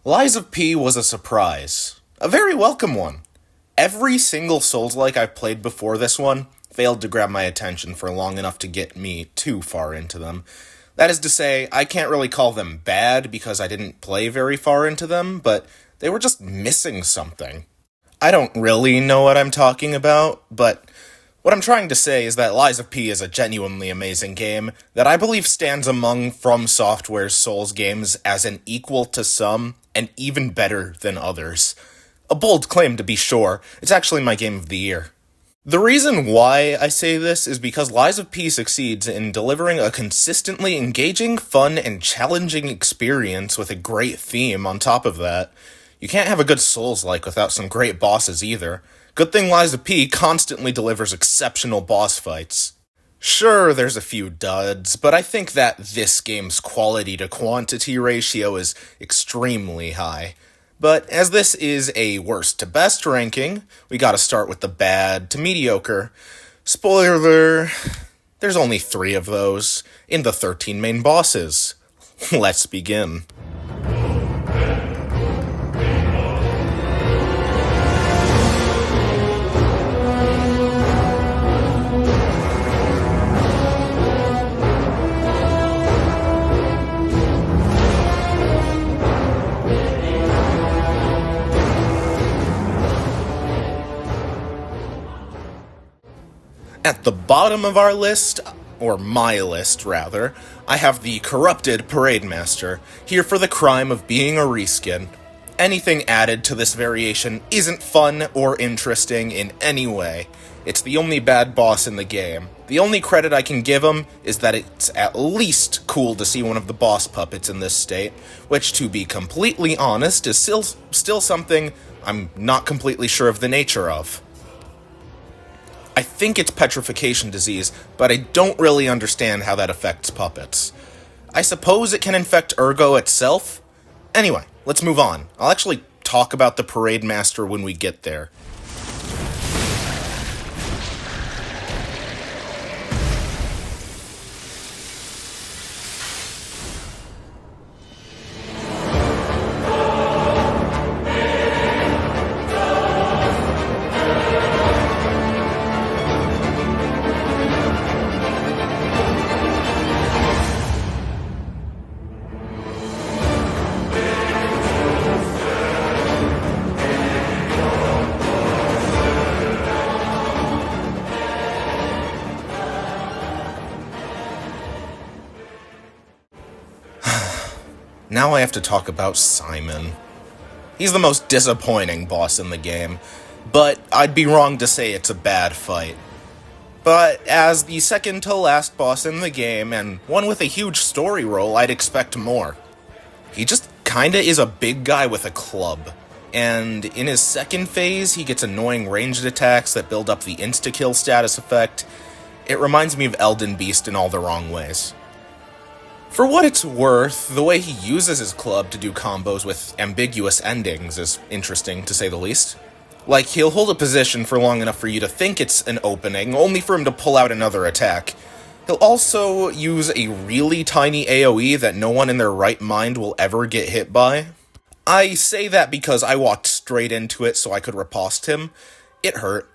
Lies of P was a surprise. A very welcome one. Every single Souls-like I've played before this one failed to grab my attention for long enough to get me too far into them. That is to say, I can't really call them bad because I didn't play very far into them, but they were just missing something. I don't really know what I'm talking about, but what I'm trying to say is that Lies of P is a genuinely amazing game that I believe stands among From Software's Souls games as an equal to some and even better than others. A bold claim to be sure, it's actually my game of the year. The reason why I say this is because Lies of P succeeds in delivering a consistently engaging, fun, and challenging experience with a great theme on top of that. You can't have a good Souls-like without some great bosses either. Good thing Lies of P constantly delivers exceptional boss fights. Sure, there's a few duds, but I think that this game's quality to quantity ratio is extremely high. But as this is a worst to best ranking, we gotta start with the bad to mediocre. Spoiler, there's only 3 of those, in the 13 main bosses. Let's begin. At the bottom of our list, or my list rather, I have the corrupted Parade Master, here for the crime of being a reskin. Anything added to this variation isn't fun or interesting in any way. It's the only bad boss in the game. The only credit I can give him is that it's at least cool to see one of the boss puppets in this state, which, to be completely honest, is still something I'm not completely sure of the nature of. I think it's petrification disease, but I don't really understand how that affects puppets. I suppose it can infect Ergo itself? Anyway, let's move on. I'll actually talk about the Parade Master when we get there. Now I have to talk about Simon. He's the most disappointing boss in the game, but I'd be wrong to say it's a bad fight. But as the second to last boss in the game, and one with a huge story role, I'd expect more. He just kinda is a big guy with a club, and in his second phase, he gets annoying ranged attacks that build up the insta-kill status effect. It reminds me of Elden Beast in all the wrong ways. For what it's worth, the way he uses his club to do combos with ambiguous endings is interesting, to say the least. Like, he'll hold a position for long enough for you to think it's an opening, only for him to pull out another attack. He'll also use a really tiny AoE that no one in their right mind will ever get hit by. I say that because I walked straight into it so I could riposte him. It hurt.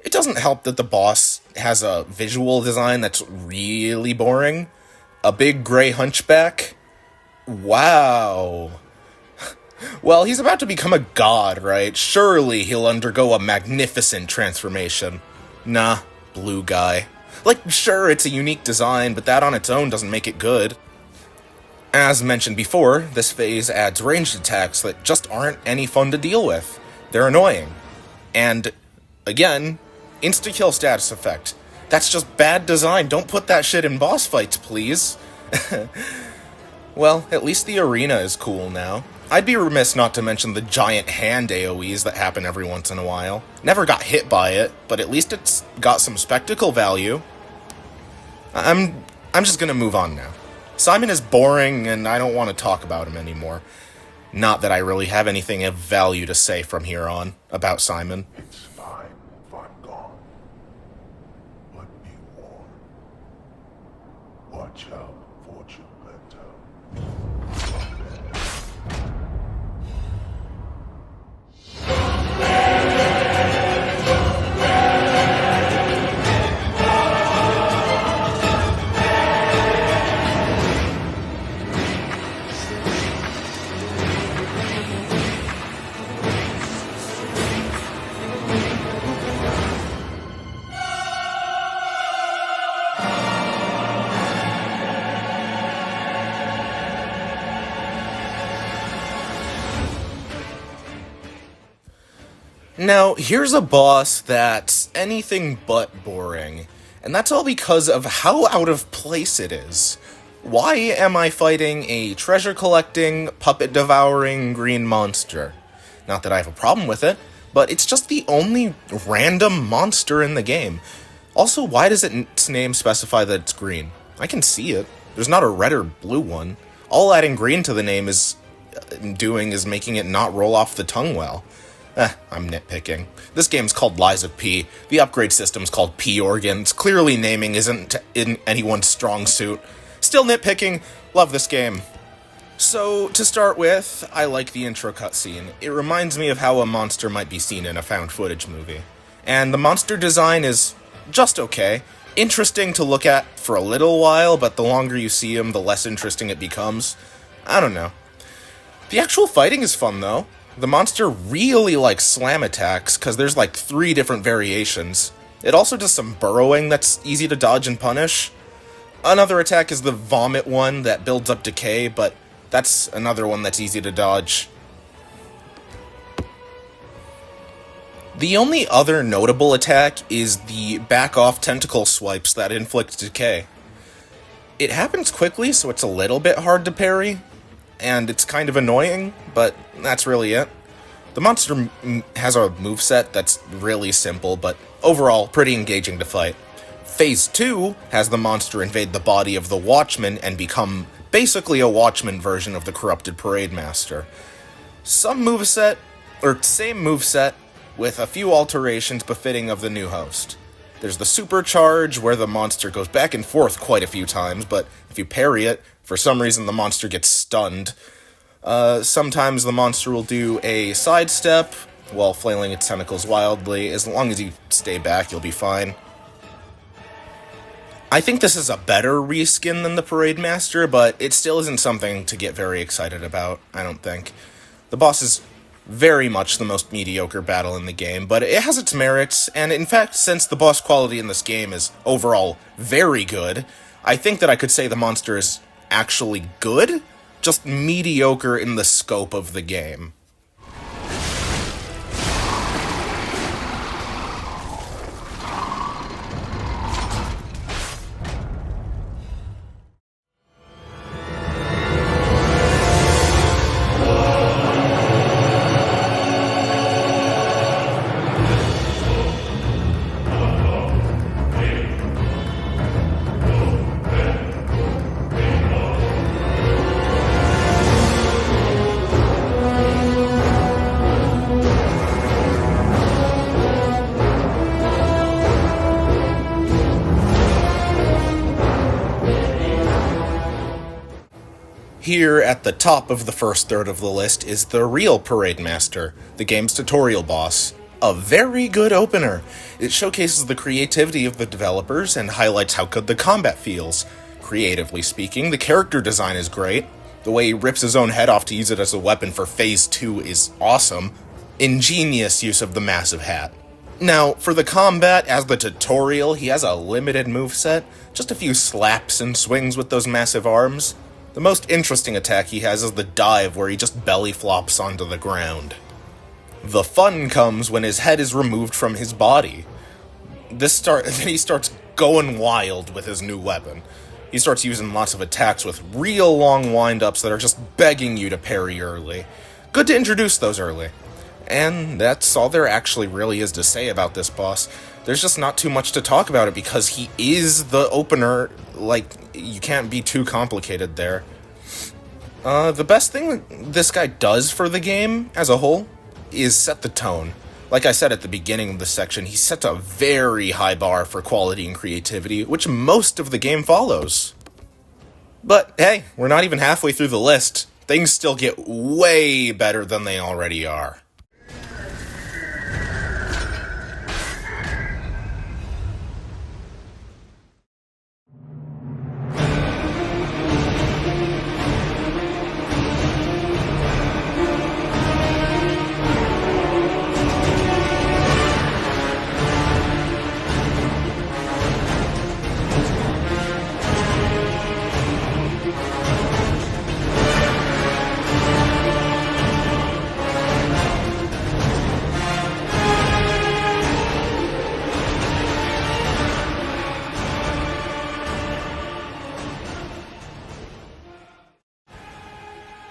It doesn't help that the boss has a visual design that's really boring. A big gray hunchback? Wow. Well, he's about to become a god, right? Surely he'll undergo a magnificent transformation. Nah, blue guy. Like, sure, it's a unique design, but that on its own doesn't make it good. As mentioned before, this phase adds ranged attacks that just aren't any fun to deal with. They're annoying. And, again, insta-kill status effect. That's just bad design. Don't put that shit in boss fights, please. Well, at least the arena is cool now. I'd be remiss not to mention the giant hand AoEs that happen every once in a while. Never got hit by it, but at least it's got some spectacle value. I'm just gonna move on now. Simon is boring, and I don't want to talk about him anymore. Not that I really have anything of value to say from here on about Simon. It's fine if I'm gone. But be warned. Watch out, fortune hunter. Now, here's a boss that's anything but boring, and that's all because of how out of place it is. Why am I fighting a treasure-collecting, puppet-devouring green monster? Not that I have a problem with it, but it's just the only random monster in the game. Also, why does its name specify that it's green? I can see it. There's not a red or blue one. All adding green to the name is making it not roll off the tongue well. I'm nitpicking. This game's called Lies of P. The upgrade system's called P-Organs. Clearly naming isn't in anyone's strong suit. Still nitpicking. Love this game. So, to start with, I like the intro cutscene. It reminds me of how a monster might be seen in a found footage movie. And the monster design is just okay. Interesting to look at for a little while, but the longer you see him, the less interesting it becomes. I don't know. The actual fighting is fun, though. The monster really likes slam attacks, because there's like 3 different variations. It also does some burrowing that's easy to dodge and punish. Another attack is the vomit one that builds up decay, but that's another one that's easy to dodge. The only other notable attack is the back-off tentacle swipes that inflict decay. It happens quickly, so it's a little bit hard to parry, and it's kind of annoying, but that's really it. The monster has a moveset that's really simple, but overall pretty engaging to fight. Phase 2 has the monster invade the body of the Watchman and become basically a Watchman version of the corrupted Parade Master. Same moveset, with a few alterations befitting of the new host. There's the supercharge, where the monster goes back and forth quite a few times, but if you parry it, for some reason the monster gets stunned. Sometimes the monster will do a sidestep while flailing its tentacles wildly. As long as you stay back, you'll be fine. I think this is a better reskin than the Parade Master, but it still isn't something to get very excited about, I don't think. The boss is very much the most mediocre battle in the game, but it has its merits, and in fact, since the boss quality in this game is overall very good, I think that I could say the monster is actually good, just mediocre in the scope of the game. Here, at the top of the first third of the list, is the real Parade Master, the game's tutorial boss. A very good opener. It showcases the creativity of the developers and highlights how good the combat feels. Creatively speaking, the character design is great. The way he rips his own head off to use it as a weapon for Phase 2 is awesome. Ingenious use of the massive hat. Now, for the combat, as the tutorial, he has a limited moveset, just a few slaps and swings with those massive arms. The most interesting attack he has is the dive, where he just belly flops onto the ground. The fun comes when his head is removed from his body. Then he starts going wild with his new weapon. He starts using lots of attacks with real long wind-ups that are just begging you to parry early. Good to introduce those early. And that's all there actually really is to say about this boss. There's just not too much to talk about it because he is the opener. Like, you can't be too complicated there. The best thing this guy does for the game as a whole is set the tone. Like I said at the beginning of the section, he sets a very high bar for quality and creativity, which most of the game follows. But hey, we're not even halfway through the list. Things still get way better than they already are.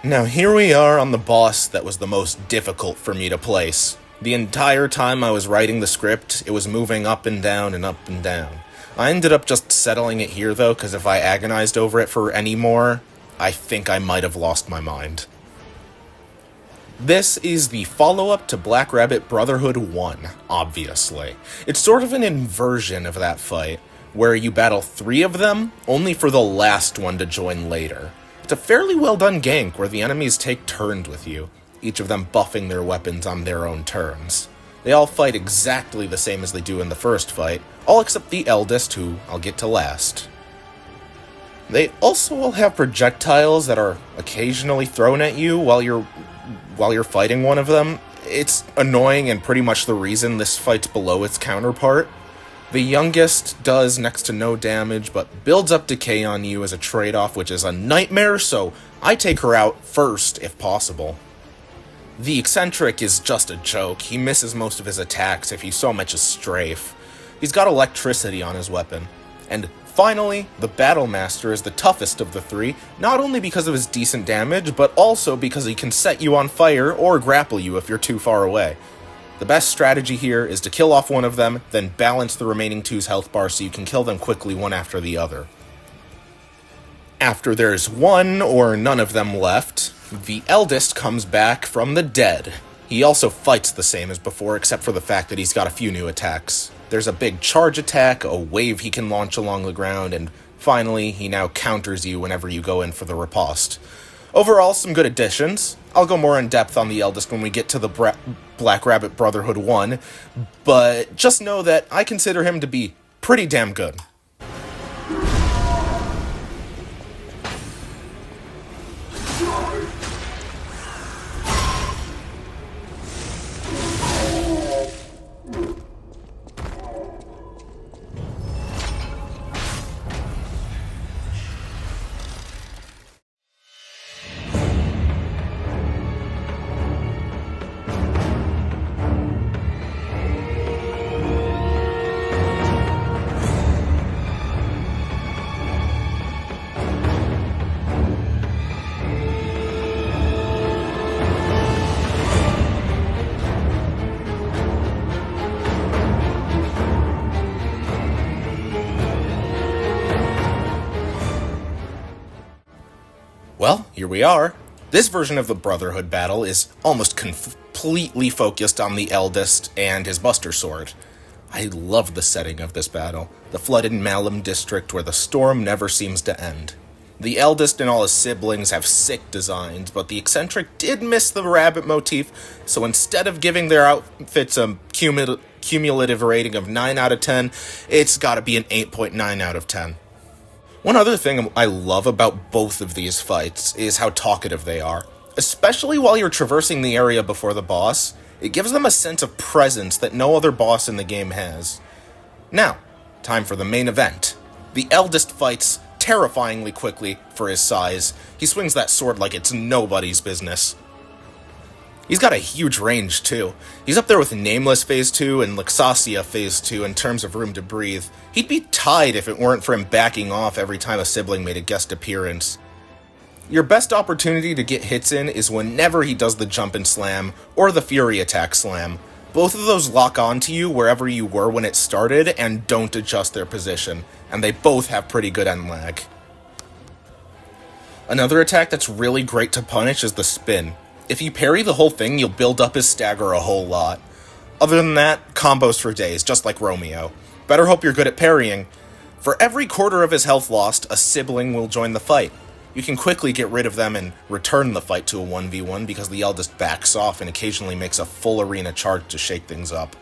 Now here we are on the boss that was the most difficult for me to place. The entire time I was writing the script, it was moving up and down and up and down. I ended up just settling it here though, because if I agonized over it for any more, I think I might have lost my mind. This is the follow-up to Black Rabbit Brotherhood 1, obviously. It's sort of an inversion of that fight, where you battle 3 of them, only for the last one to join later. It's a fairly well done gank where the enemies take turns with you, each of them buffing their weapons on their own turns. They all fight exactly the same as they do in the first fight, all except the eldest, who I'll get to last. They also all have projectiles that are occasionally thrown at you while you're fighting one of them. It's annoying and pretty much the reason this fight's below its counterpart. The youngest does next to no damage, but builds up decay on you as a trade-off, which is a nightmare, so I take her out first if possible. The eccentric is just a joke. He misses most of his attacks if you so much as strafe. He's got electricity on his weapon. And finally, the Battle Master is the toughest of the 3, not only because of his decent damage, but also because he can set you on fire or grapple you if you're too far away. The best strategy here is to kill off one of them, then balance the remaining 2's health bar so you can kill them quickly one after the other. After there's one or none of them left, the eldest comes back from the dead. He also fights the same as before, except for the fact that he's got a few new attacks. There's a big charge attack, a wave he can launch along the ground, and finally, he now counters you whenever you go in for the riposte. Overall, some good additions. I'll go more in depth on the eldest when we get to the Black Rabbit Brotherhood 1, but just know that I consider him to be pretty damn good. Well, here we are. This version of the Brotherhood battle is almost completely focused on the eldest and his Buster Sword. I love the setting of this battle, the flooded Malum district where the storm never seems to end. The eldest and all his siblings have sick designs, but the eccentric did miss the rabbit motif, so instead of giving their outfits a cumulative rating of 9 out of 10, it's gotta be an 8.9 out of 10. One other thing I love about both of these fights is how talkative they are. Especially while you're traversing the area before the boss, it gives them a sense of presence that no other boss in the game has. Now, time for the main event. The eldest fights terrifyingly quickly for his size. He swings that sword like it's nobody's business. He's got a huge range, too. He's up there with Nameless Phase 2 and Laxasia Phase 2 in terms of room to breathe. He'd be tied if it weren't for him backing off every time a sibling made a guest appearance. Your best opportunity to get hits in is whenever he does the jump and slam, or the fury attack slam. Both of those lock onto you wherever you were when it started and don't adjust their position, and they both have pretty good end lag. Another attack that's really great to punish is the spin. If you parry the whole thing, you'll build up his stagger a whole lot. Other than that, combos for days, just like Romeo. Better hope you're good at parrying. For every quarter of his health lost, a sibling will join the fight. You can quickly get rid of them and return the fight to a 1v1 because the eldest backs off and occasionally makes a full arena charge to shake things up.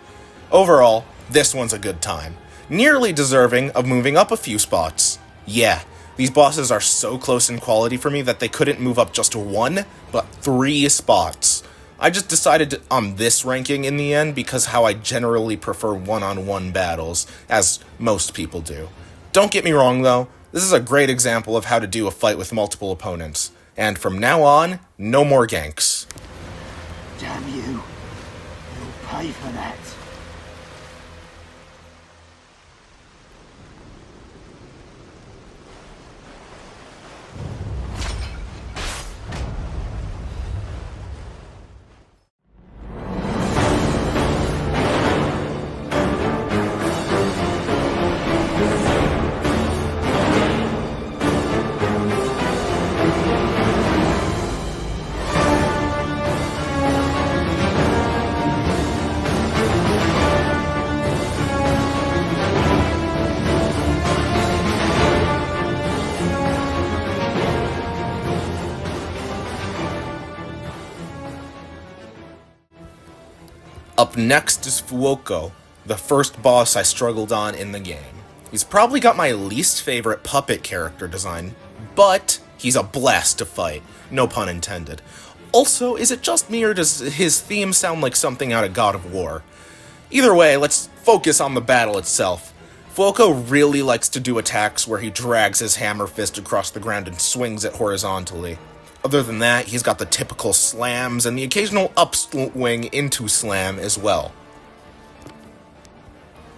Overall, this one's a good time. Nearly deserving of moving up a few spots. Yeah. These bosses are so close in quality for me that they couldn't move up just 1, but 3 spots. I just decided on this ranking in the end because how I generally prefer one-on-one battles, as most people do. Don't get me wrong though, this is a great example of how to do a fight with multiple opponents. And from now on, no more ganks. Damn you. You'll pay for that. Up next is Fuoco, the first boss I struggled on in the game. He's probably got my least favorite puppet character design, but he's a blast to fight, no pun intended. Also, is it just me or does his theme sound like something out of God of War? Either way, let's focus on the battle itself. Fuoco really likes to do attacks where he drags his hammer fist across the ground and swings it horizontally. Other than that, he's got the typical slams and the occasional upswing into slam as well.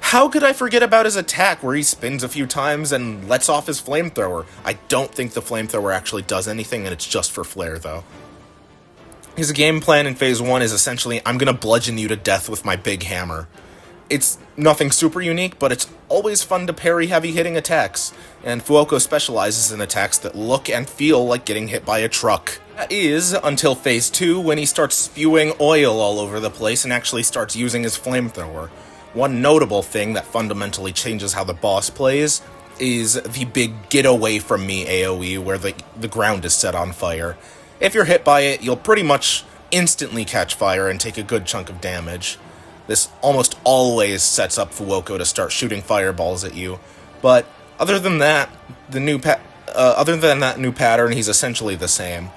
How could I forget about his attack where he spins a few times and lets off his flamethrower? I don't think the flamethrower actually does anything and it's just for flair though. His game plan in Phase 1 is essentially, I'm gonna bludgeon you to death with my big hammer. It's nothing super unique, but it's always fun to parry heavy-hitting attacks, and Fuoco specializes in attacks that look and feel like getting hit by a truck. That is, until Phase 2, when he starts spewing oil all over the place and actually starts using his flamethrower. One notable thing that fundamentally changes how the boss plays is the big get away from me AoE where the ground is set on fire. If you're hit by it, you'll pretty much instantly catch fire and take a good chunk of damage. This almost always sets up Fuoco to start shooting fireballs at you, but other than that new pattern, he's essentially the same.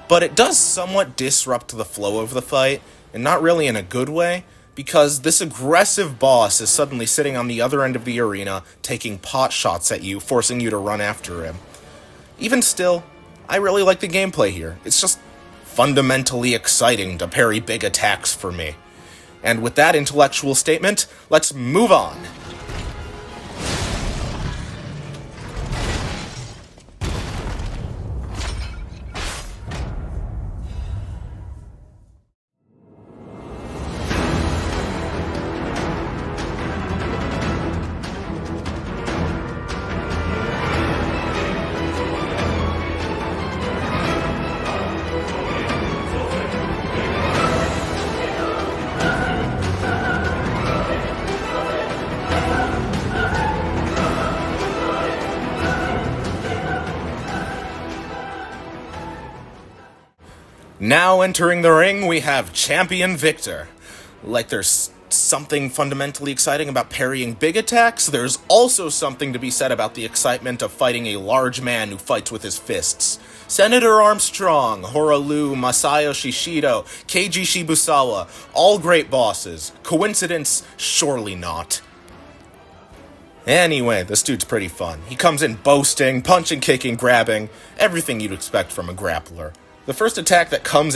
But it does somewhat disrupt the flow of the fight, and not really in a good way, because this aggressive boss is suddenly sitting on the other end of the arena, taking pot shots at you, forcing you to run after him. Even still, I really like the gameplay here. It's just fundamentally exciting to parry big attacks for me. And with that intellectual statement, let's move on. Now entering the ring, we have Champion Victor. Like there's something fundamentally exciting about parrying big attacks, there's also something to be said about the excitement of fighting a large man who fights with his fists. Senator Armstrong, Horalu, Masayo Shishido, Keiji Shibusawa, all great bosses. Coincidence? Surely not. Anyway, this dude's pretty fun. He comes in boasting, punching, kicking, grabbing, everything you'd expect from a grappler. The first attack that comes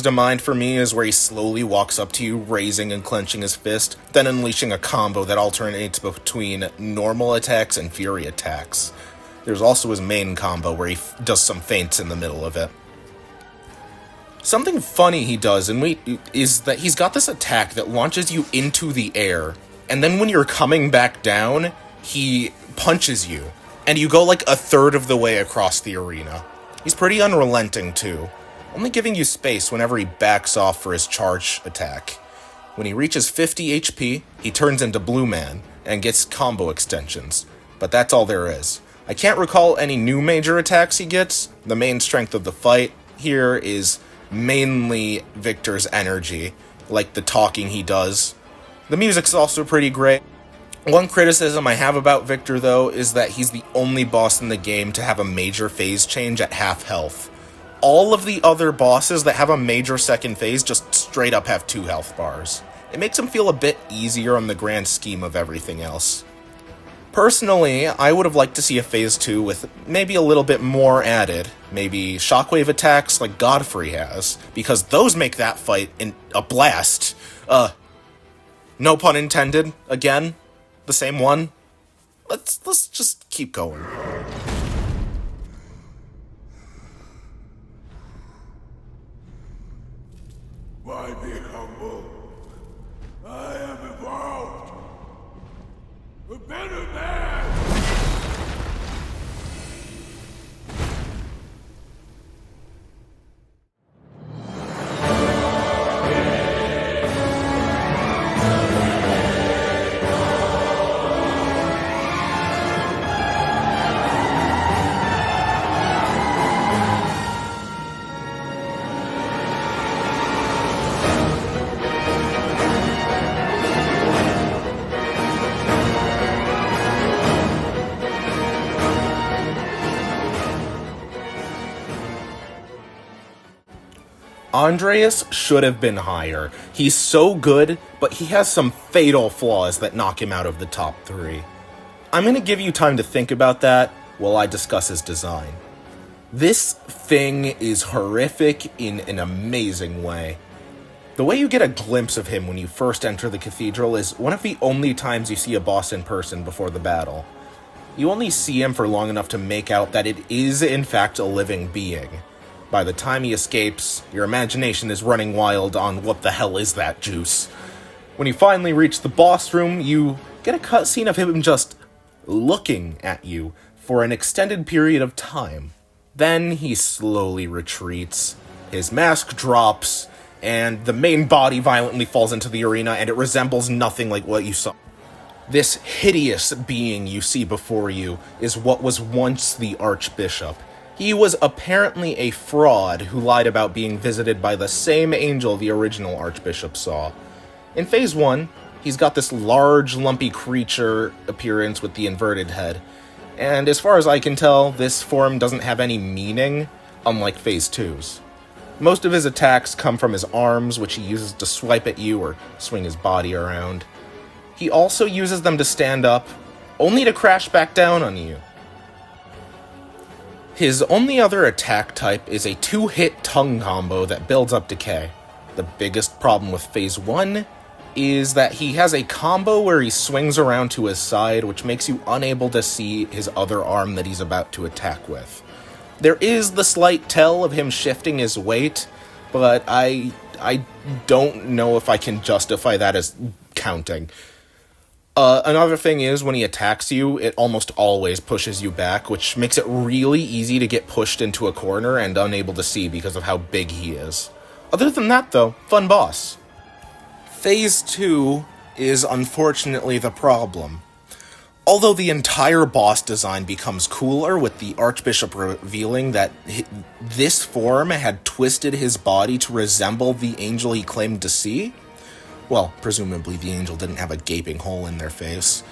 to mind for me is where he slowly walks up to you, raising and clenching his fist, then unleashing a combo that alternates between normal attacks and fury attacks. There's also his main combo where he does some feints in the middle of it. Something funny he does is that he's got this attack that launches you into the air, and then when you're coming back down, he punches you, and you go like a third of the way across the arena. He's pretty unrelenting too, only giving you space whenever he backs off for his charge attack. When he reaches 50 HP, he turns into Blue Man and gets combo extensions, but that's all there is. I can't recall any new major attacks he gets. The main strength of the fight here is mainly Victor's energy, like the talking he does. The music's also pretty great. One criticism I have about Victor, though, is that he's the only boss in the game to have a major phase change at half health. All of the other bosses that have a major second phase just straight up have 2 health bars. It makes him feel a bit easier on the grand scheme of everything else. Personally, I would have liked to see a phase 2 with maybe a little bit more added. Maybe shockwave attacks like Godfrey has, because those make that fight a blast. No pun intended, again. The same one. Let's just keep going. Why be humble? I am evolved. A better man! Andreus should have been higher. He's so good, but he has some fatal flaws that knock him out of the top 3. I'm going to give you time to think about that while I discuss his design. This thing is horrific in an amazing way. The way you get a glimpse of him when you first enter the cathedral is one of the only times you see a boss in person before the battle. You only see him for long enough to make out that it is in fact a living being. By the time he escapes, your imagination is running wild on what the hell is that juice. When you finally reach the boss room, you get a cutscene of him just looking at you for an extended period of time. Then he slowly retreats, his mask drops, and the main body violently falls into the arena, and it resembles nothing like what you saw. This hideous being you see before you is what was once the Archbishop. He was apparently a fraud who lied about being visited by the same angel the original Archbishop saw. In Phase 1, he's got this large, lumpy creature appearance with the inverted head, and as far as I can tell, this form doesn't have any meaning, unlike Phase 2's. Most of his attacks come from his arms, which he uses to swipe at you or swing his body around. He also uses them to stand up, only to crash back down on you. His only other attack type is a 2-hit tongue combo that builds up decay. The biggest problem with Phase 1 is that he has a combo where he swings around to his side, which makes you unable to see his other arm that he's about to attack with. There is the slight tell of him shifting his weight, but I don't know if I can justify that as counting. Another thing is, when he attacks you, it almost always pushes you back, which makes it really easy to get pushed into a corner and unable to see because of how big he is. Other than that, though, fun boss. Phase 2 is unfortunately the problem. Although the entire boss design becomes cooler with the Archbishop revealing that this form had twisted his body to resemble the angel he claimed to see, well, presumably the angel didn't have a gaping hole in their face.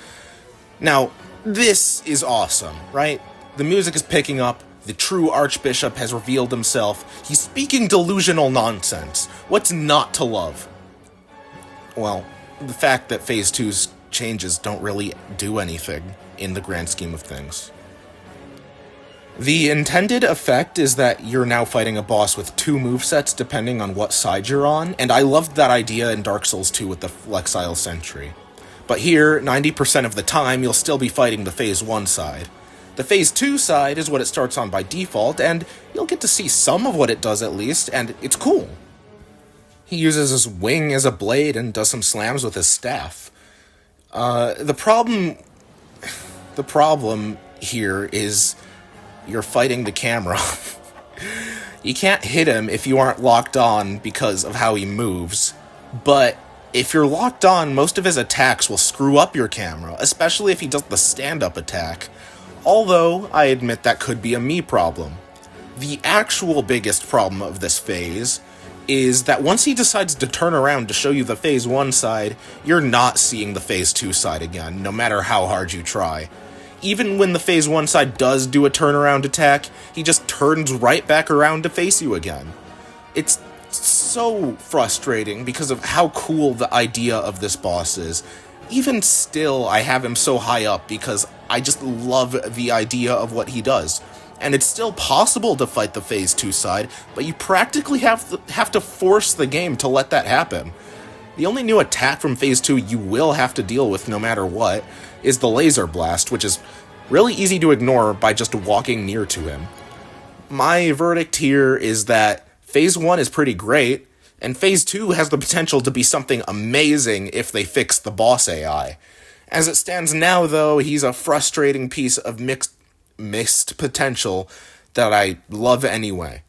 Now, this is awesome, right? The music is picking up, the true Archbishop has revealed himself, he's speaking delusional nonsense. What's not to love? Well, the fact that Phase 2's changes don't really do anything in the grand scheme of things. The intended effect is that you're now fighting a boss with 2 movesets depending on what side you're on, and I loved that idea in Dark Souls 2 with the Laxasia Sentry. But here, 90% of the time, you'll still be fighting the Phase 1 side. The Phase 2 side is what it starts on by default, and you'll get to see some of what it does at least, and it's cool. He uses his wing as a blade and does some slams with his staff. The problem here is you're fighting the camera. You can't hit him if you aren't locked on because of how he moves, but if you're locked on, most of his attacks will screw up your camera, especially if he does the stand-up attack. Although, I admit that could be a me problem. The actual biggest problem of this phase is that once he decides to turn around to show you the Phase 1 side, you're not seeing the Phase 2 side again, no matter how hard you try. Even when the Phase 1 side does do a turnaround attack, he just turns right back around to face you again. It's so frustrating because of how cool the idea of this boss is. Even still, I have him so high up because I just love the idea of what he does. And it's still possible to fight the Phase 2 side, but you practically have to force the game to let that happen. The only new attack from Phase 2 you will have to deal with no matter what is the Laser Blast, which is really easy to ignore by just walking near to him. My verdict here is that Phase 1 is pretty great, and Phase 2 has the potential to be something amazing if they fix the boss AI. As it stands now, though, he's a frustrating piece of mixed potential that I love anyway.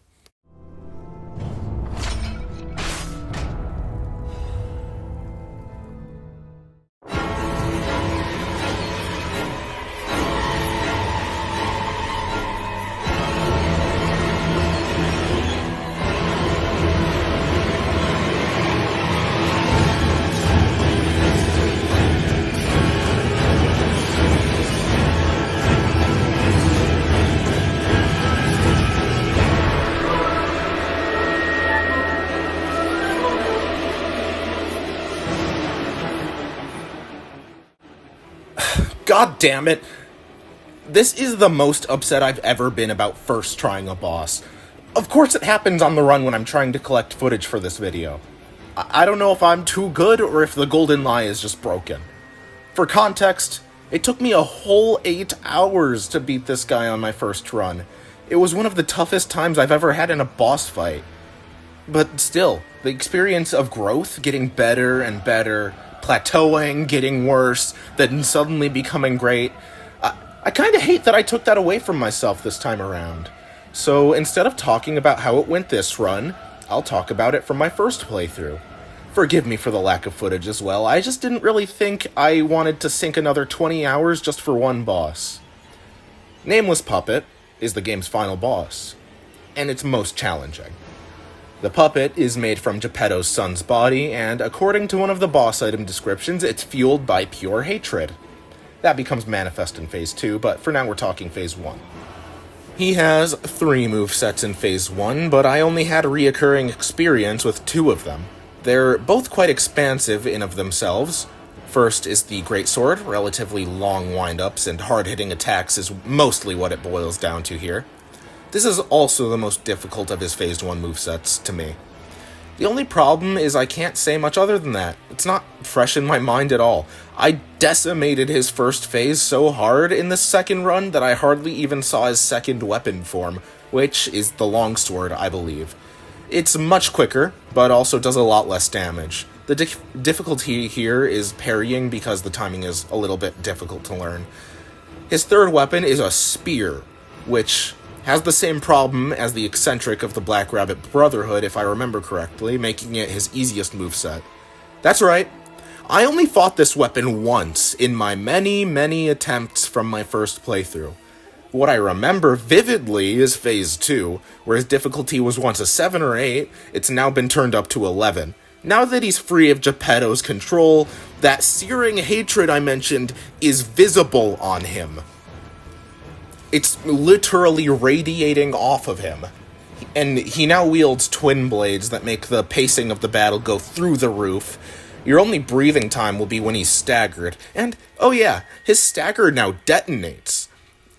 God damn it! This is the most upset I've ever been about first trying a boss. Of course it happens on the run when I'm trying to collect footage for this video. I don't know if I'm too good or if the golden lie is just broken. For context, it took me a whole 8 hours to beat this guy on my first run. It was one of the toughest times I've ever had in a boss fight. But still, the experience of growth, getting better and better, plateauing, getting worse, then suddenly becoming great, I kinda hate that I took that away from myself this time around. So instead of talking about how it went this run, I'll talk about it from my first playthrough. Forgive me for the lack of footage as well, I just didn't really think I wanted to sink another 20 hours just for one boss. Nameless Puppet is the game's final boss, and it's most challenging. The puppet is made from Geppetto's son's body, and according to one of the boss item descriptions, it's fueled by pure hatred. That becomes manifest in Phase 2, but for now we're talking Phase 1. He has 3 movesets in Phase 1, but I only had reoccurring experience with 2 of them. They're both quite expansive in of themselves. First is the Greatsword, relatively long wind-ups and hard-hitting attacks is mostly what it boils down to here. This is also the most difficult of his Phase 1 movesets to me. The only problem is I can't say much other than that. It's not fresh in my mind at all. I decimated his first phase so hard in the second run that I hardly even saw his second weapon form, which is the longsword, I believe. It's much quicker, but also does a lot less damage. The difficulty here is parrying because the timing is a little bit difficult to learn. His third weapon is a spear, which has the same problem as the eccentric of the Black Rabbit Brotherhood, if I remember correctly, making it his easiest moveset. That's right, I only fought this weapon once in my many attempts from my first playthrough. What I remember vividly is Phase 2, where his difficulty was once a 7 or 8, it's now been turned up to 11. Now that he's free of Geppetto's control, that searing hatred I mentioned is visible on him. It's literally radiating off of him. And he now wields twin blades that make the pacing of the battle go through the roof. Your only breathing time will be when he's staggered. And, oh yeah, his stagger now detonates.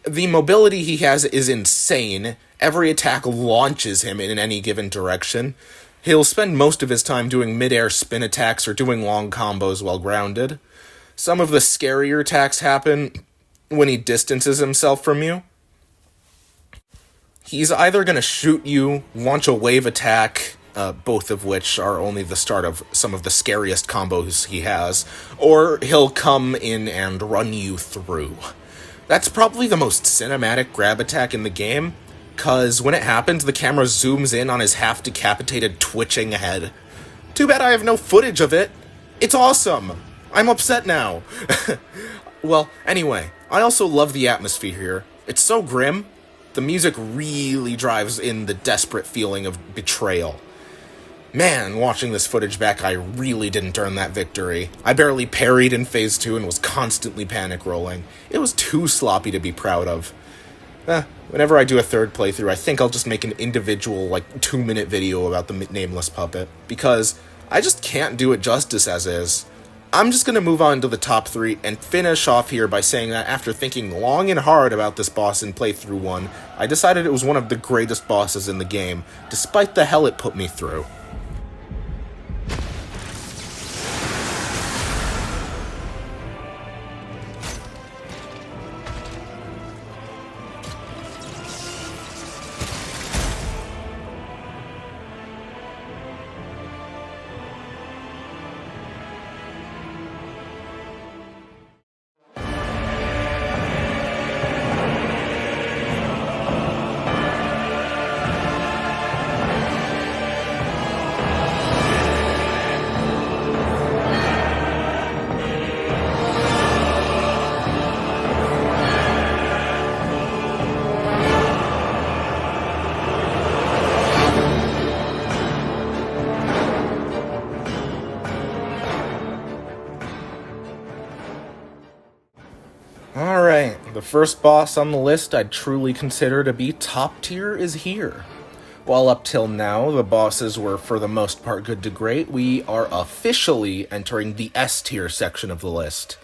The mobility he has is insane. Every attack launches him in any given direction. He'll spend most of his time doing mid-air spin attacks or doing long combos while grounded. Some of the scarier attacks happen when he distances himself from you. He's either going to shoot you, launch a wave attack, both of which are only the start of some of the scariest combos he has, or he'll come in and run you through. That's probably the most cinematic grab attack in the game, cause when it happens, the camera zooms in on his half-decapitated twitching head. Too bad I have no footage of it. It's awesome. I'm upset now. Well, anyway, I also love the atmosphere here. It's so grim. The music really drives in the desperate feeling of betrayal. Man, watching this footage back, I really didn't earn that victory. I barely parried in Phase 2 and was constantly panic rolling. It was too sloppy to be proud of. Whenever I do a third playthrough, I think I'll just make an individual, 2-minute video about the Nameless Puppet, because I just can't do it justice as is. I'm just going to move on to the top 3 and finish off here by saying that after thinking long and hard about this boss in playthrough 1, I decided it was one of the greatest bosses in the game, despite the hell it put me through. Alright, the first boss on the list I'd truly consider to be top tier is here. While up till now, the bosses were for the most part good to great, we are officially entering the S tier section of the list.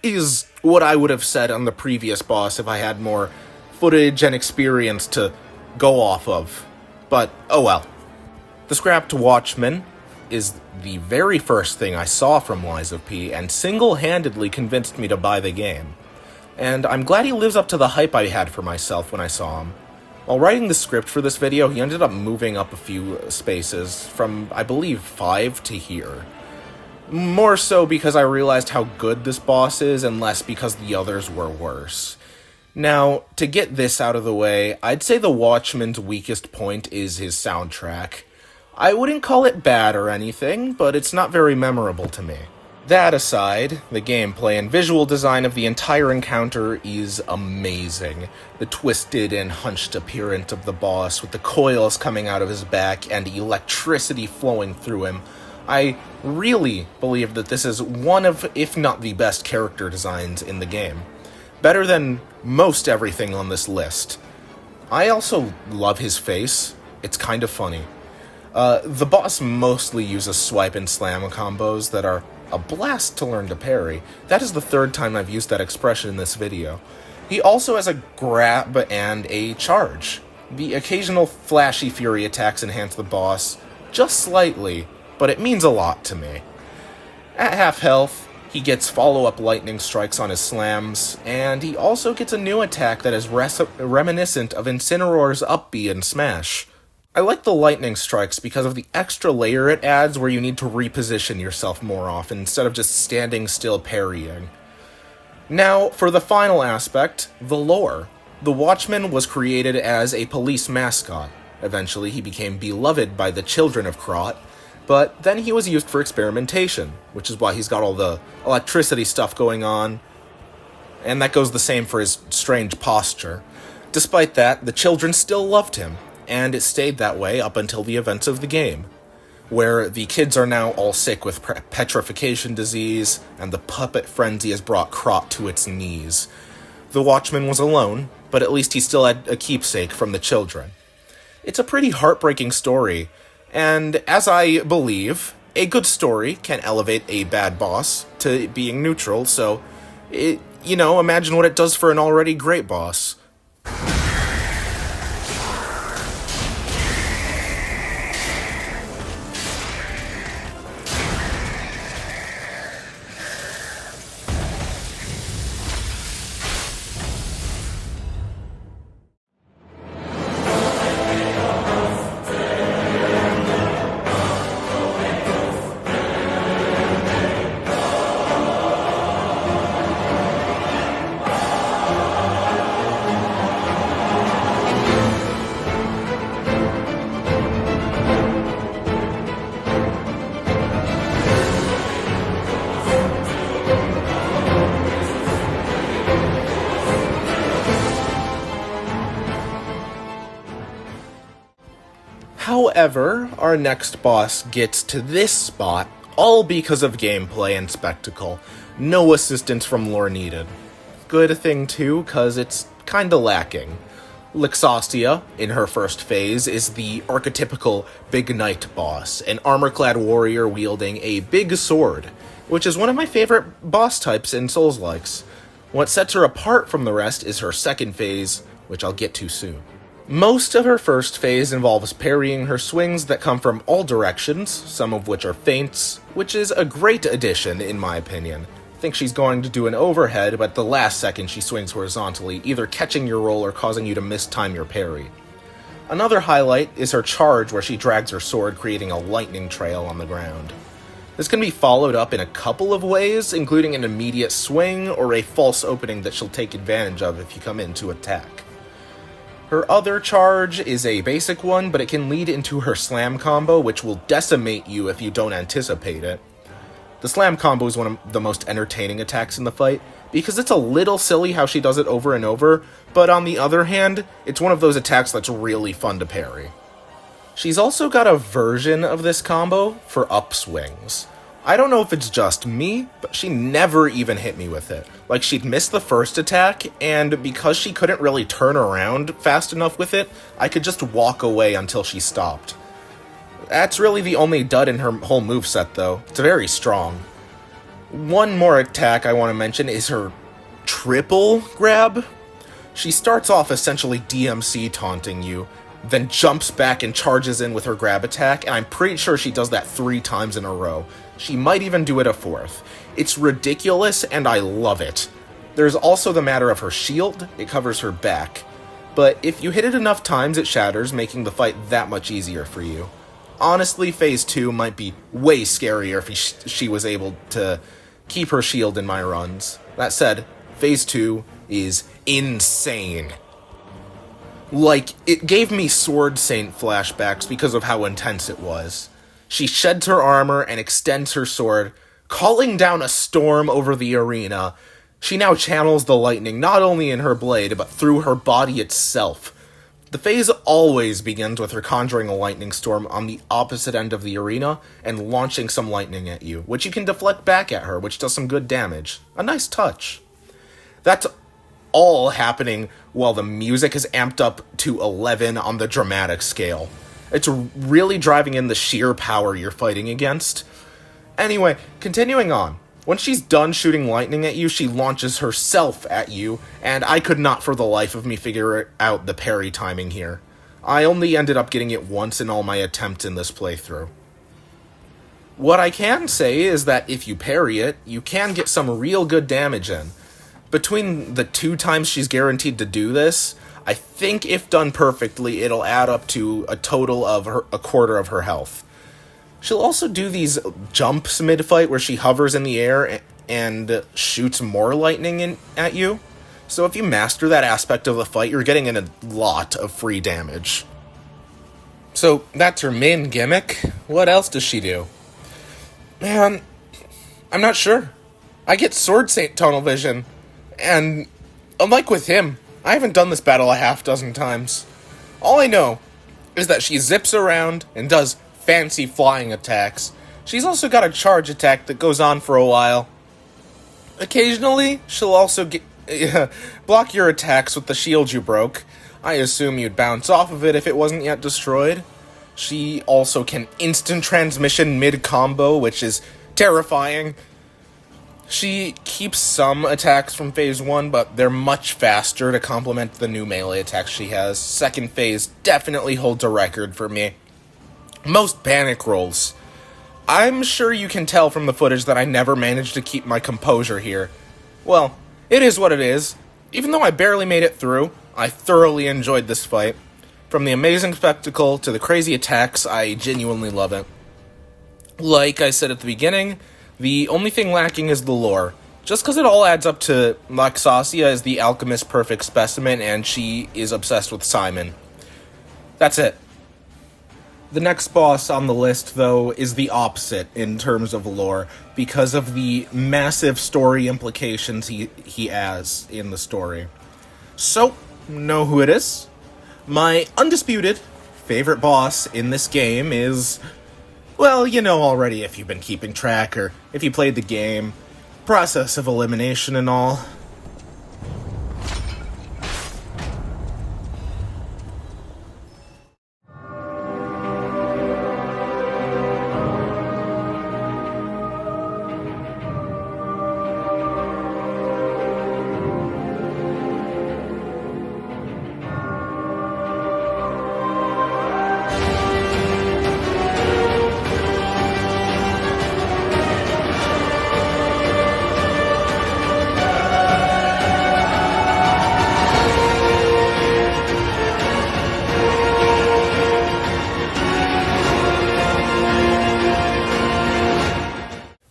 is what I would have said on the previous boss if I had more footage and experience to go off of. But, oh well. The scrapped Watchman is the very first thing I saw from Lies of P, and single-handedly convinced me to buy the game. And I'm glad he lives up to the hype I had for myself when I saw him. While writing the script for this video, he ended up moving up a few spaces from, I believe, 5 to here. More so because I realized how good this boss is, and less because the others were worse. Now, to get this out of the way, I'd say the Watchman's weakest point is his soundtrack. I wouldn't call it bad or anything, but it's not very memorable to me. That aside, the gameplay and visual design of the entire encounter is amazing. The twisted and hunched appearance of the boss, with the coils coming out of his back and electricity flowing through him. I really believe that this is one of, if not the best character designs in the game. Better than most everything on this list. I also love his face. It's kind of funny. The boss mostly uses swipe and slam combos that are a blast to learn to parry. That is the third time I've used that expression in this video. He also has a grab and a charge. The occasional flashy fury attacks enhance the boss just slightly, but it means a lot to me. At half health, he gets follow-up lightning strikes on his slams, and he also gets a new attack that is reminiscent of Incineroar's up B in Smash. I like the lightning strikes because of the extra layer it adds where you need to reposition yourself more often instead of just standing still parrying. Now, for the final aspect, the lore. The Watchman was created as a police mascot. Eventually, he became beloved by the children of Krot, but then he was used for experimentation, which is why he's got all the electricity stuff going on, and that goes the same for his strange posture. Despite that, the children still loved him, and it stayed that way up until the events of the game, where the kids are now all sick with petrification disease, and the puppet frenzy has brought Krot to its knees. The Watchman was alone, but at least he still had a keepsake from the children. It's a pretty heartbreaking story, and as I believe, a good story can elevate a bad boss to being neutral, so, imagine what it does for an already great boss. However, our next boss gets to this spot, all because of gameplay and spectacle. No assistance from lore needed. Good thing too, cause it's kinda lacking. Laxasia, in her first phase, is the archetypical Big Knight boss, an armor-clad warrior wielding a big sword, which is one of my favorite boss types in Souls-likes. What sets her apart from the rest is her second phase, which I'll get to soon. Most of her first phase involves parrying her swings that come from all directions, some of which are feints, which is a great addition in my opinion. I think she's going to do an overhead, but the last second she swings horizontally, either catching your roll or causing you to mistime your parry. Another highlight is her charge where she drags her sword, creating a lightning trail on the ground. This can be followed up in a couple of ways, including an immediate swing or a false opening that she'll take advantage of if you come in to attack. Her other charge is a basic one, but it can lead into her slam combo, which will decimate you if you don't anticipate it. The slam combo is one of the most entertaining attacks in the fight, because it's a little silly how she does it over and over, but on the other hand, it's one of those attacks that's really fun to parry. She's also got a version of this combo for upswings. I don't know if it's just me, but she never even hit me with it. Like, she'd miss the first attack, and because she couldn't really turn around fast enough with it, I could just walk away until she stopped. That's really the only dud in her whole moveset, though. It's very strong. One more attack I want to mention is her triple grab. She starts off essentially DMC taunting you, then jumps back and charges in with her grab attack, and I'm pretty sure she does that 3 times in a row. She might even do it a 4th. It's ridiculous, and I love it. There's also the matter of her shield. It covers her back. But if you hit it enough times, it shatters, making the fight that much easier for you. Honestly, Phase 2 might be way scarier if she was able to keep her shield in my runs. That said, Phase 2 is insane. Like, it gave me Sword Saint flashbacks because of how intense it was. She sheds her armor and extends her sword, calling down a storm over the arena. She now channels the lightning not only in her blade, but through her body itself. The phase always begins with her conjuring a lightning storm on the opposite end of the arena and launching some lightning at you, which you can deflect back at her, which does some good damage. A nice touch. That's all happening while the music is amped up to 11 on the dramatic scale. It's really driving in the sheer power you're fighting against. Anyway, continuing on. When she's done shooting lightning at you, she launches herself at you, and I could not for the life of me figure out the parry timing here. I only ended up getting it once in all my attempts in this playthrough. What I can say is that if you parry it, you can get some real good damage in. Between the 2 times she's guaranteed to do this, I think if done perfectly, it'll add up to a total of a quarter of her health. She'll also do these jumps mid-fight where she hovers in the air and shoots more lightning at you. So if you master that aspect of the fight, you're getting in a lot of free damage. So that's her main gimmick. What else does she do? Man, I'm not sure. I get Sword Saint tunnel vision, and unlike with him, I haven't done this battle a half-dozen times. All I know is that she zips around and does fancy flying attacks. She's also got a charge attack that goes on for a while. Occasionally, she'll also block your attacks with the shield you broke. I assume you'd bounce off of it if it wasn't yet destroyed. She also can instant transmission mid-combo, which is terrifying. She keeps some attacks from Phase 1, but they're much faster to complement the new melee attacks she has. Second phase definitely holds a record for me. Most panic rolls. I'm sure you can tell from the footage that I never managed to keep my composure here. Well, it is what it is. Even though I barely made it through, I thoroughly enjoyed this fight. From the amazing spectacle to the crazy attacks, I genuinely love it. Like I said at the beginning, the only thing lacking is the lore. Just because it all adds up to Laxasia is the alchemist's perfect specimen, and she is obsessed with Simon. That's it. The next boss on the list, though, is the opposite in terms of lore, because of the massive story implications he has in the story. So, know who it is? My undisputed favorite boss in this game is, well, you know already if you've been keeping track or if you played the game. Process of elimination and all.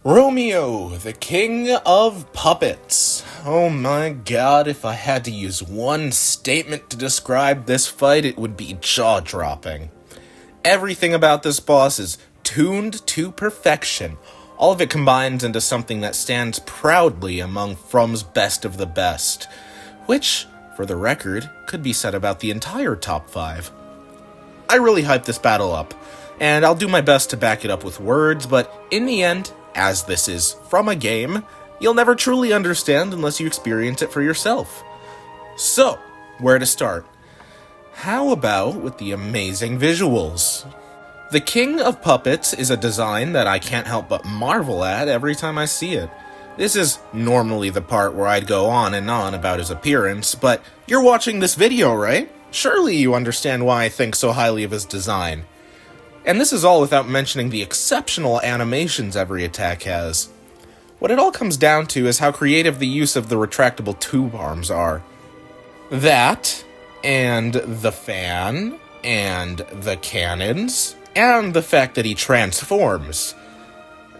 Romeo, the king of puppets. Oh my god, if I had to use one statement to describe this fight, it would be jaw-dropping. Everything about this boss is tuned to perfection. All of it combines into something that stands proudly among From's best of the best. Which, for the record, could be said about the entire top 5. I really hyped this battle up, and I'll do my best to back it up with words, but in the end, as this is from a game, you'll never truly understand unless you experience it for yourself. So, where to start? How about with the amazing visuals? The King of Puppets is a design that I can't help but marvel at every time I see it. This is normally the part where I'd go on and on about his appearance, but you're watching this video, right? Surely you understand why I think so highly of his design. And this is all without mentioning the exceptional animations every attack has. What it all comes down to is how creative the use of the retractable tube arms are. That, and the fan, and the cannons, and the fact that he transforms.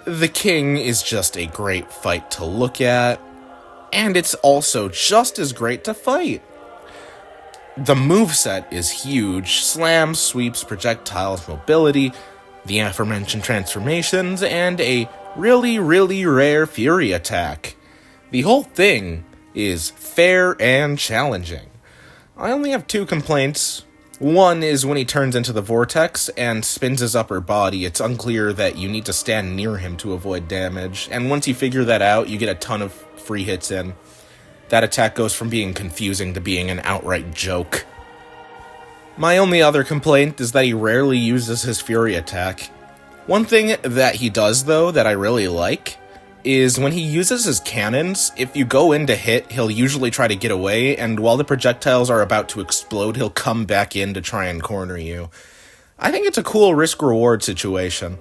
The king is just a great fight to look at, and it's also just as great to fight. The moveset is huge: slams, sweeps, projectiles, mobility, the aforementioned transformations, and a really, really rare fury attack. The whole thing is fair and challenging. I only have 2 complaints. One is when he turns into the vortex and spins his upper body, it's unclear that you need to stand near him to avoid damage, and once you figure that out, you get a ton of free hits in. That attack goes from being confusing to being an outright joke. My only other complaint is that he rarely uses his fury attack. One thing that he does, though, that I really like, is when he uses his cannons, if you go in to hit, he'll usually try to get away, and while the projectiles are about to explode, he'll come back in to try and corner you. I think it's a cool risk-reward situation.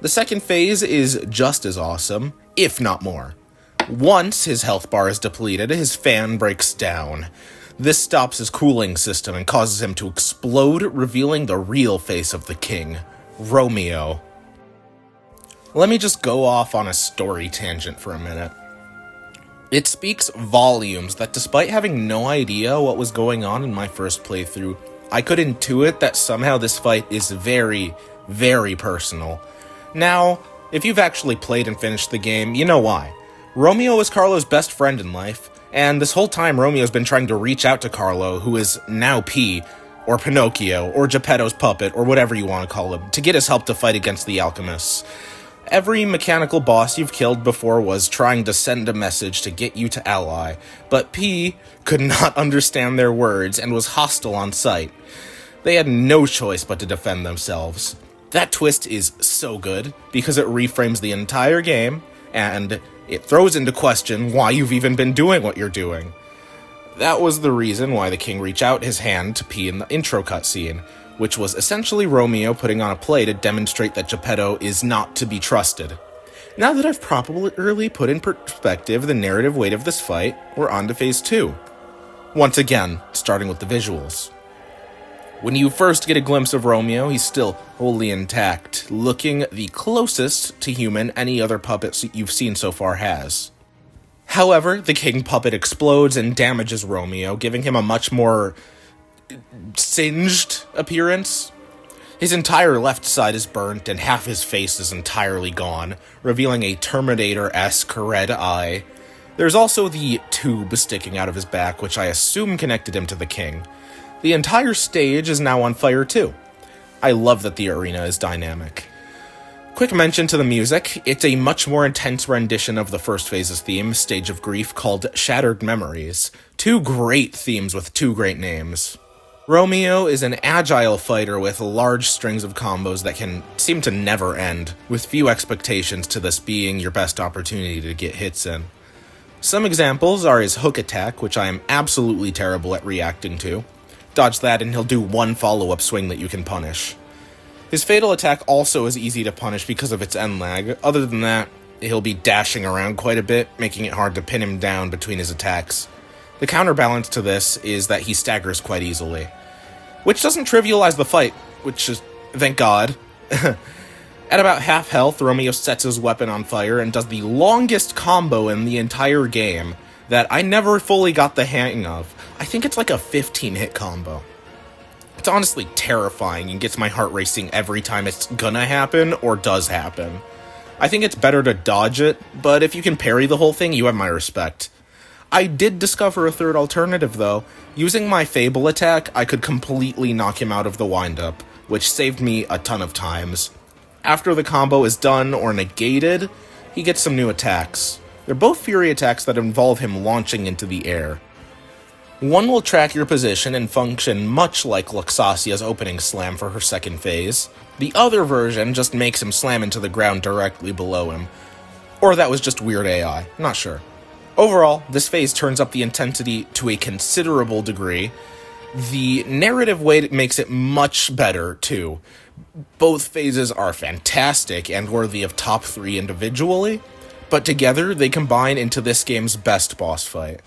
The second phase is just as awesome, if not more. Once his health bar is depleted, his fan breaks down. This stops his cooling system and causes him to explode, revealing the real face of the king, Romeo. Let me just go off on a story tangent for a minute. It speaks volumes that despite having no idea what was going on in my first playthrough, I could intuit that somehow this fight is very, very personal. Now, if you've actually played and finished the game, you know why. Romeo is Carlo's best friend in life, and this whole time Romeo's been trying to reach out to Carlo, who is now P, or Pinocchio, or Geppetto's puppet, or whatever you want to call him, to get his help to fight against the alchemists. Every mechanical boss you've killed before was trying to send a message to get you to ally, but P could not understand their words and was hostile on sight. They had no choice but to defend themselves. That twist is so good, because it reframes the entire game, and it throws into question why you've even been doing what you're doing. That was the reason why the king reached out his hand to P in the intro cutscene, which was essentially Romeo putting on a play to demonstrate that Geppetto is not to be trusted. Now that I've properly put in perspective the narrative weight of this fight, we're on to Phase 2. Once again, starting with the visuals. When you first get a glimpse of Romeo, he's still wholly intact, looking the closest to human any other puppet you've seen so far has. However, the king puppet explodes and damages Romeo, giving him a much more singed appearance. His entire left side is burnt and half his face is entirely gone, revealing a Terminator-esque red eye. There's also the tube sticking out of his back, which I assume connected him to the king. The entire stage is now on fire too. I love that the arena is dynamic. Quick mention to the music, it's a much more intense rendition of the first phase's theme, Stage of Grief, called Shattered Memories. 2 great themes with 2 great names. Romeo is an agile fighter with large strings of combos that can seem to never end, with few expectations to this being your best opportunity to get hits in. Some examples are his hook attack, which I am absolutely terrible at reacting to. Dodge that and he'll do 1 follow-up swing that you can punish. His fatal attack also is easy to punish because of its end lag. Other than that, he'll be dashing around quite a bit, making it hard to pin him down between his attacks. The counterbalance to this is that he staggers quite easily, which doesn't trivialize the fight, which is, thank God. At about half health, Romeo sets his weapon on fire and does the longest combo in the entire game that I never fully got the hang of. I think it's like a 15-hit combo. It's honestly terrifying and gets my heart racing every time it's gonna happen or does happen. I think it's better to dodge it, but if you can parry the whole thing, you have my respect. I did discover a third alternative though. Using my Fable attack, I could completely knock him out of the windup, which saved me a ton of times. After the combo is done or negated, he gets some new attacks. They're both fury attacks that involve him launching into the air. One will track your position and function much like Laxasia's opening slam for her second phase. The other version just makes him slam into the ground directly below him. Or that was just weird AI, not sure. Overall, this phase turns up the intensity to a considerable degree. The narrative weight makes it much better, too. Both phases are fantastic and worthy of top 3 individually, but together they combine into this game's best boss fight.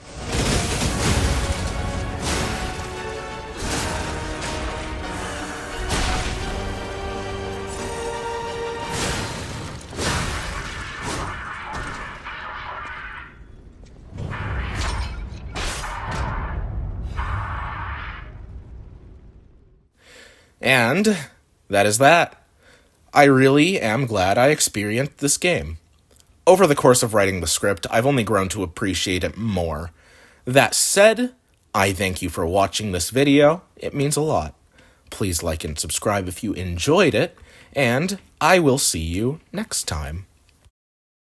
And that is that. I really am glad I experienced this game. Over the course of writing the script, I've only grown to appreciate it more. That said, I thank you for watching this video. It means a lot. Please like and subscribe if you enjoyed it, and I will see you next time.